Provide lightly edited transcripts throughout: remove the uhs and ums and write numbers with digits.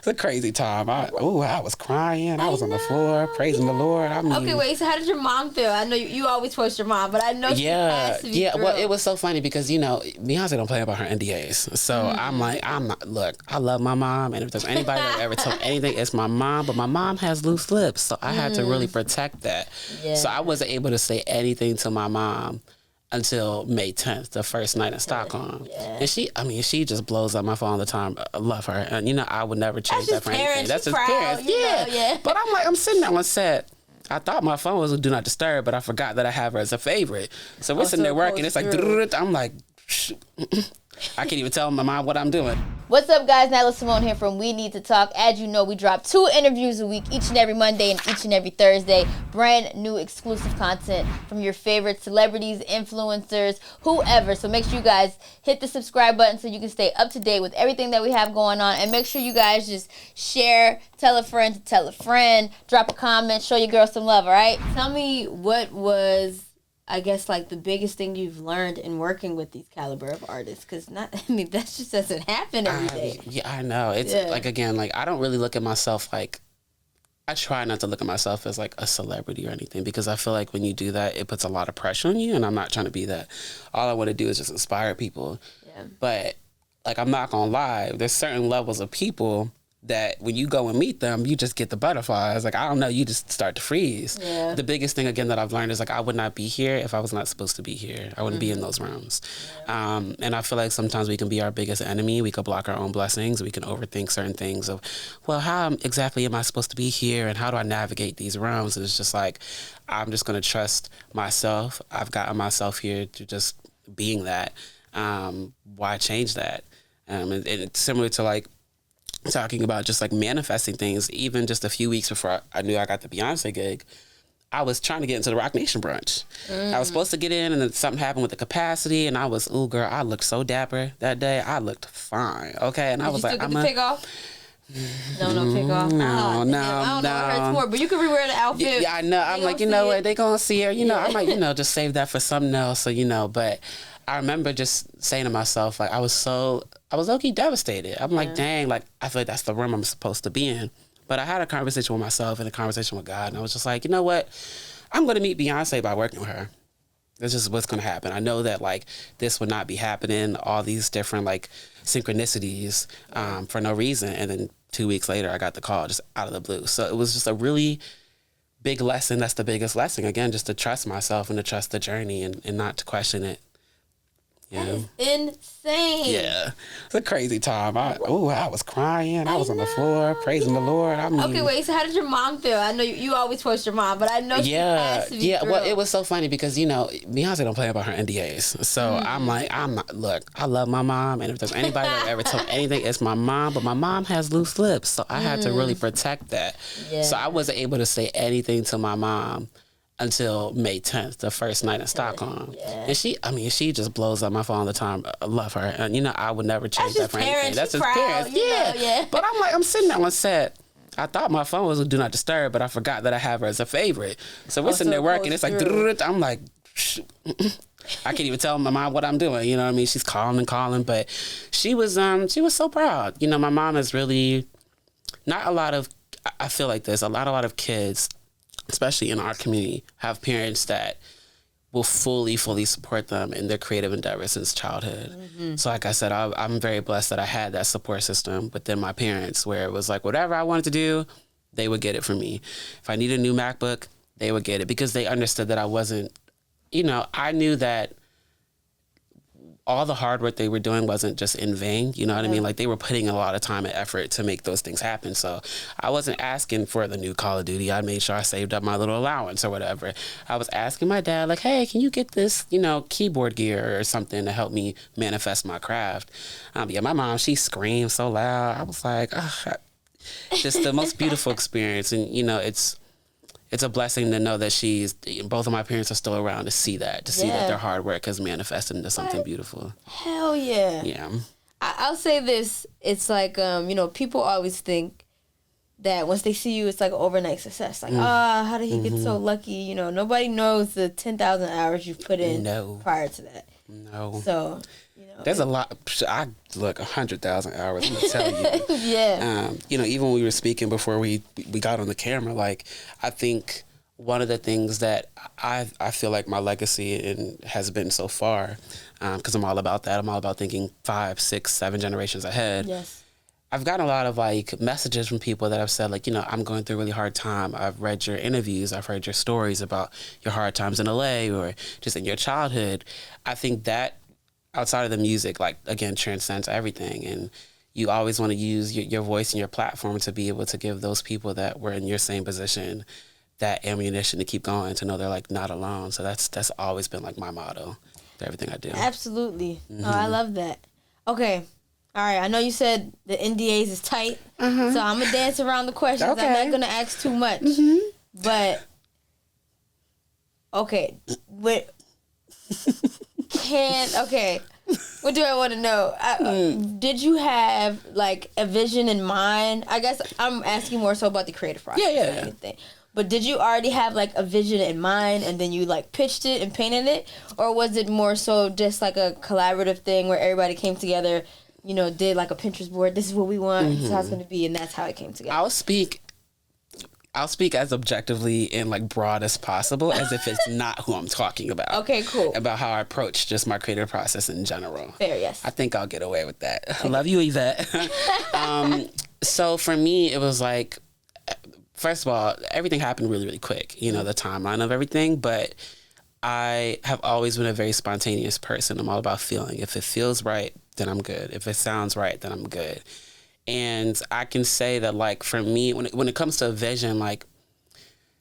It's a crazy time. I was crying. I was on the floor praising the Lord. I mean, okay, wait. So how did your mom feel? I know you always post your mom, but I know she has to be thrilled. Well, it was so funny because Beyonce don't play about her NDAs. So I'm not. Look, I love my mom, and if there's anybody that ever told anything, it's my mom. But my mom has loose lips, so I had to really protect that. Yeah. So I wasn't able to say anything to my mom until May 10th, the first night in Stockholm. Yeah. And she just blows up my phone all the time. I love her. And, I would never change that for anything. That's just parents. Yeah. But I'm sitting there on set. I thought my phone was do not disturb, but I forgot that I have her as a favorite. So we're sitting there working. It's like, I'm like, I can't even tell my mom what I'm doing. What's up, guys? Nyla Symone here from We Need to Talk. As you know, we drop 2 interviews a week, each and every Monday and each and every Thursday. Brand new exclusive content from your favorite celebrities, influencers, whoever. So make sure you guys hit the subscribe button so you can stay up to date with everything that we have going on. And make sure you guys just share, tell a friend to tell a friend, drop a comment, show your girl some love, all right? Tell me what was, I guess, like the biggest thing you've learned in working with these caliber of artists, because that just doesn't happen every day. Yeah, I know. It's again, I don't really look at myself I try not to look at myself as like a celebrity or anything, because I feel like when you do that, it puts a lot of pressure on you, and I'm not trying to be that. All I want to do is just inspire people. Yeah. But I'm not gonna lie, there's certain levels of people that when you go and meet them, you just get the butterflies. I don't know, you just start to freeze. Yeah. The biggest thing, again, that I've learned is I would not be here if I was not supposed to be here. I wouldn't be in those rooms. Yeah. And I feel like sometimes we can be our biggest enemy. We could block our own blessings. We can overthink certain things of, well, how exactly am I supposed to be here, and how do I navigate these rooms? And it's just I'm just going to trust myself. I've gotten myself here to just being that. Why change that? And it's similar to talking about just manifesting things. Even just a few weeks before I knew I got the Beyoncé gig, I was trying to get into the Rock Nation brunch. I was supposed to get in, and then something happened with the capacity, and I was, girl, I looked so dapper that day. I looked fine, okay? And I was like, I'm gonna take off. No, take off. No. I don't know what hurts more, but you can rewear the outfit. Yeah, I know. I'm like, you know what? They gonna see her. I might, just save that for something else. So, but I remember just saying to myself, I was low-key devastated. I'm like, dang, I feel like that's the room I'm supposed to be in. But I had a conversation with myself and a conversation with God, and I was just like, you know what? I'm going to meet Beyoncé by working with her. That's just what's going to happen. I know that, this would not be happening, all these different, synchronicities for no reason. And then 2 weeks later, I got the call just out of the blue. So it was just a really big lesson. That's the biggest lesson. Again, just to trust myself and to trust the journey and not to question it. Yeah. That is insane. Yeah. It's a crazy time. I was crying. I was on the floor praising the Lord. Okay, wait. So how did your mom feel? I know you always post your mom, but I know she has to be thrilled. Well, it was so funny because, Beyonce don't play about her NDAs. So I'm not. Look, I love my mom, and if there's anybody that ever told anything, it's my mom. But my mom has loose lips, so I had to really protect that. Yeah. So I wasn't able to say anything to my mom until May 10th, the first night in Stockholm. Yeah. And she just blows up my phone all the time. I love her. And, I would never change that for anything. That's just parents. Yeah. But I'm sitting there on set. I thought my phone was do not disturb, but I forgot that I have her as a favorite. So we're sitting there working. It's like, I'm like, I can't even tell my mom what I'm doing. You know what I mean? She's calling. But she was so proud. My mom is really not a lot of, I feel like this, a lot of kids, especially in our community, have parents that will fully support them in their creative endeavors since childhood. Mm-hmm. So like I said, I'm very blessed that I had that support system within my parents, where it was whatever I wanted to do, they would get it for me. If I needed a new MacBook, they would get it, because they understood that I wasn't, I knew that all the hard work they were doing wasn't just in vain. You know what I mean? They were putting a lot of time and effort to make those things happen. So I wasn't asking for the new Call of Duty. I made sure I saved up my little allowance or whatever. I was asking my dad, hey, can you get this, keyboard gear or something to help me manifest my craft? My mom, she screamed so loud. I was like, just the most beautiful experience. And, it's a blessing to know that both of my parents are still around to see that their hard work has manifested into something beautiful. Hell yeah. Yeah. I'll say this. It's people always think that once they see you, it's overnight success. How did he get so lucky? Nobody knows the 10,000 hours you've put in prior to that. No. So There's a lot. I look 100,000 hours. I'm gonna tell you. Yeah. Even when we were speaking before we got on the camera, like I think one of the things that I feel like my legacy has been so far, because I'm all about that. I'm all about thinking 5, 6, 7 generations ahead. Yes. I've gotten a lot of like messages from people that have said like, I'm going through a really hard time. I've read your interviews. I've heard your stories about your hard times in LA or just in your childhood. I think that outside of the music, like again, transcends everything. And you always want to use your voice and your platform to be able to give those people that were in your same position that ammunition to keep going, to know they're like not alone. So that's always been like my motto to everything I do. Absolutely. Mm-hmm. Oh, I love that. Okay. All right. I know you said the NDAs is tight, so I'm gonna dance around the questions. Okay. I'm not gonna ask too much, but okay. What do I want to know? Did you have like a vision in mind? I guess I'm asking more so about the creative process. Yeah. But did you already have like a vision in mind and then you like pitched it and painted it? Or was it more so just like a collaborative thing where everybody came together, did like a Pinterest board, this is what we want, this is how it's going to be, and that's how it came together? I'll speak as objectively and like broad as possible, as if it's not who I'm talking about. Okay, cool. About how I approach just my creative process in general. Fair, yes. I think I'll get away with that. Okay. Love you, Yvette. So for me, it was like, first of all, everything happened really, really quick, the timeline of everything. But I have always been a very spontaneous person. I'm all about feeling. If it feels right, then I'm good. If it sounds right, then I'm good. And I can say that, like, for me, when it comes to a vision, like,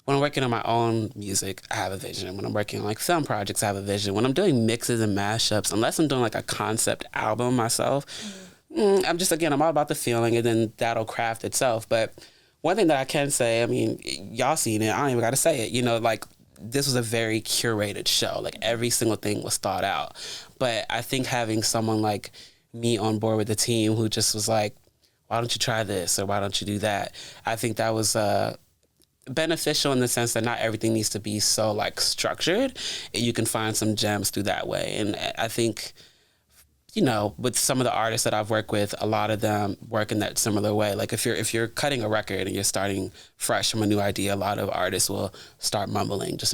when I'm working on my own music, I have a vision. When I'm working on, like, film projects, I have a vision. When I'm doing mixes and mashups, unless I'm doing, like, a concept album myself, I'm all about the feeling, and then that'll craft itself. But one thing that I can say, I mean, y'all seen it, I don't even got to say it, like, this was a very curated show. Like, every single thing was thought out. But I think having someone like me on board with the team who just was like, why don't you try this, or why don't you do that? I think that was beneficial in the sense that not everything needs to be so, like, structured. And you can find some gems through that way. And I think, with some of the artists that I've worked with, a lot of them work in that similar way. Like if you're cutting a record and you're starting fresh from a new idea, a lot of artists will start mumbling just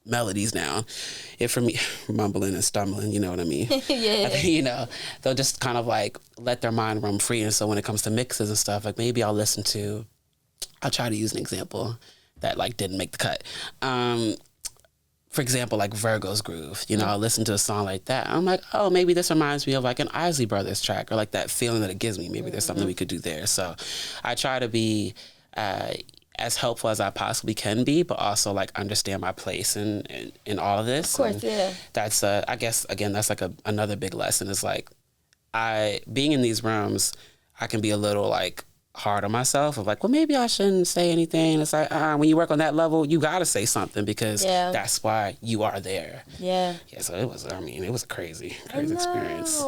melodies down. If for me, mumbling and stumbling, you know what I mean? Yeah. They'll just kind of like let their mind roam free. And so when it comes to mixes and stuff, like maybe I'll try to use an example that like didn't make the cut. For example, like Virgo's Groove, I'll listen to a song like that. I'm like, oh, maybe this reminds me of like an Isley Brothers track, or like that feeling that it gives me. Maybe there's something we could do there. So I try to be as helpful as I possibly can be, but also like understand my place in all of this. Of course, and that's, I guess, again, that's like another big lesson is like, being in these rooms, I can be a little like hard on myself of like, well, maybe I shouldn't say anything. It's like, when you work on that level, you got to say something because that's why you are there. Yeah. Yeah, so it was a crazy experience.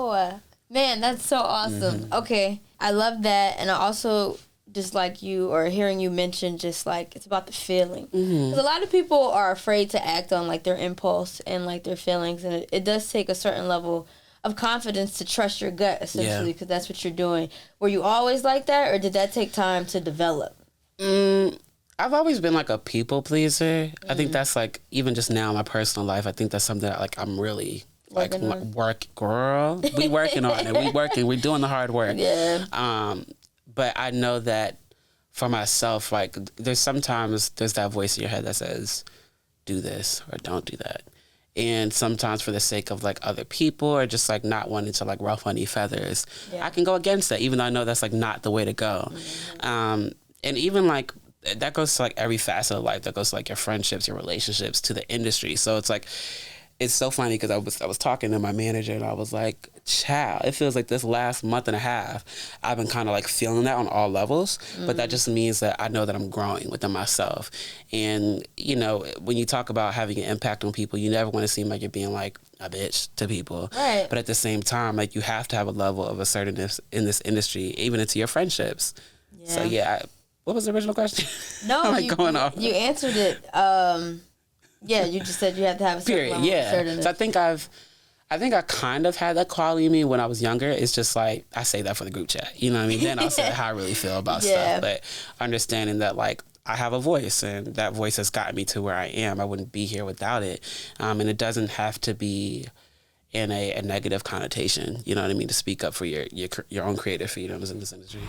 Man, that's so awesome. Okay. I love that. And I also just like you, or hearing you mention just like, it's about the feeling. Because a lot of people are afraid to act on like their impulse and like their feelings. And it does take a certain level of confidence to trust your gut, essentially, because that's what you're doing. Were you always like that, or did that take time to develop? I've always been like a people pleaser. I think that's like, even just now in my personal life, I think that's something that like I'm really like girl. We working on it. We're doing the hard work. Yeah. But I know that for myself, like there's that voice in your head that says, do this or don't do that. And sometimes for the sake of like other people or just like not wanting to like ruffle any feathers, I can go against that, even though I know that's like not the way to go. And even like that goes to like every facet of life. That goes to like your friendships, your relationships, to the industry. So it's like, it's so funny because I was talking to my manager and I was like, child, it feels like this last month and a half, I've been kind of like feeling that on all levels. But that just means that I know that I'm growing within myself. And, when you talk about having an impact on people, you never want to seem like you're being like a bitch to people. Right. But at the same time, like you have to have a level of assertiveness in this industry, even into your friendships. Yeah. So what was the original question? No, you answered it. Yeah, you just said you have to have a certain level of assertiveness. So I think I've I think I kind of had that quality in me when I was younger. It's just like, I say that for the group chat. You know what I mean? Then I'll say how I really feel about stuff. But understanding that, like, I have a voice, and that voice has gotten me to where I am. I wouldn't be here without it. And it doesn't have to be in a negative connotation, you know what I mean, to speak up for your own creative freedoms in this industry.